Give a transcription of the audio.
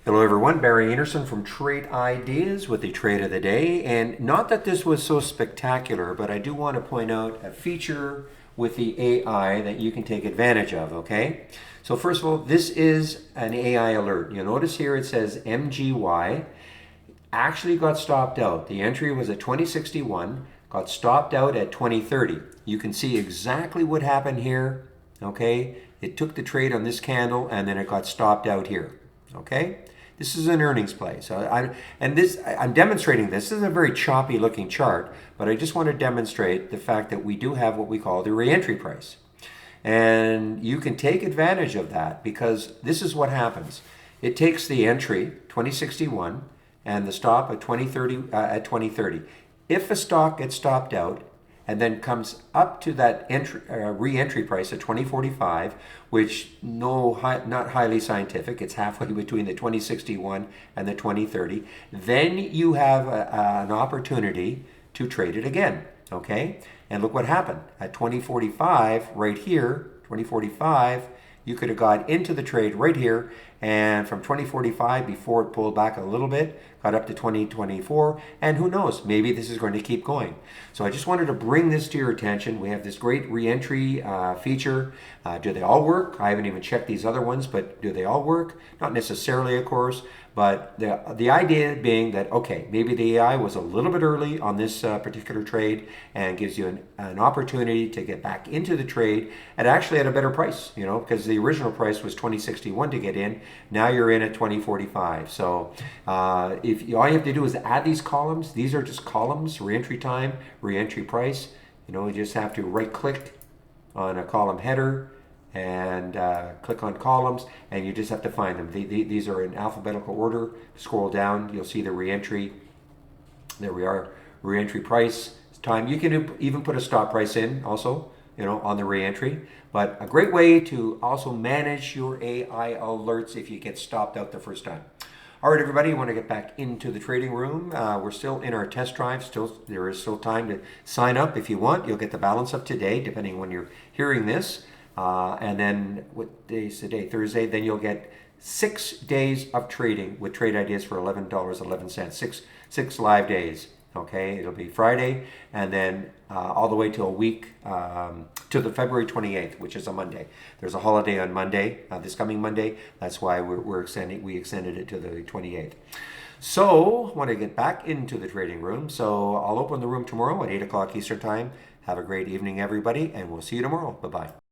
Hello everyone, Barry Anderson from Trade Ideas with the trade of the day. And not that this was so spectacular, but I do want to point out a feature with the AI that you can take advantage of, okay? So first of all, this is an AI alert. You'll notice here it says MGY actually got stopped out. The entry was at 2061, got stopped out at 2030. You can see exactly what happened here, okay? It took the trade on this candle and then it got stopped out here, okay? This is an earnings play. So I'm demonstrating this. This is a very choppy looking chart, but I just want to demonstrate the fact that we do have what we call the reentry price. And you can take advantage of that because this is what happens. It takes the entry, 2061, and the stop at 2030. If a stock gets stopped out and then comes up to that re-entry price at 2045, which not highly scientific, it's halfway between the 2061 and the 2030, then you have an opportunity to trade it again, okay? And look what happened. At 2045, right here, 2045, you could have got into the trade right here, and from 2045, before it pulled back a little bit, got up to 2024, and who knows, maybe this is going to keep going. So I just wanted to bring this to your attention. We have this great re-entry feature. Do they all work? I haven't even checked these other ones, but do they all work? Not necessarily, of course, but the idea being that, okay, maybe the AI was a little bit early on this particular trade and gives you an opportunity to get back into the trade and actually at a better price, you know, because the original price was 2061 to get in. Now you're in at 2045. So all you have to do is add these columns. These are just columns: reentry time, reentry price. You know, you just have to right click on a column header and click on columns, and you just have to find them. These are in alphabetical order. Scroll down, you'll see the reentry. There we are, reentry price, time. You can even put a stop price in also, you know, on the reentry. But a great way to also manage your AI alerts if you get stopped out the first time. All right, everybody, you want to get back into the trading room. We're still in our test drive. There is still time to sign up if you want. You'll get the balance of today, depending when you're hearing this. And then what day is today? Thursday. Then you'll get 6 days of trading with trade ideas for $11.11. Six live days. Okay, it'll be Friday, and then all the way till a week to the February 28th, which is a Monday. There's a holiday on Monday, this coming Monday. That's why we extended it to the 28th. So I want to get back into the trading room. So I'll open the room tomorrow at 8 o'clock Eastern Time. Have a great evening, everybody, and we'll see you tomorrow. Bye-bye.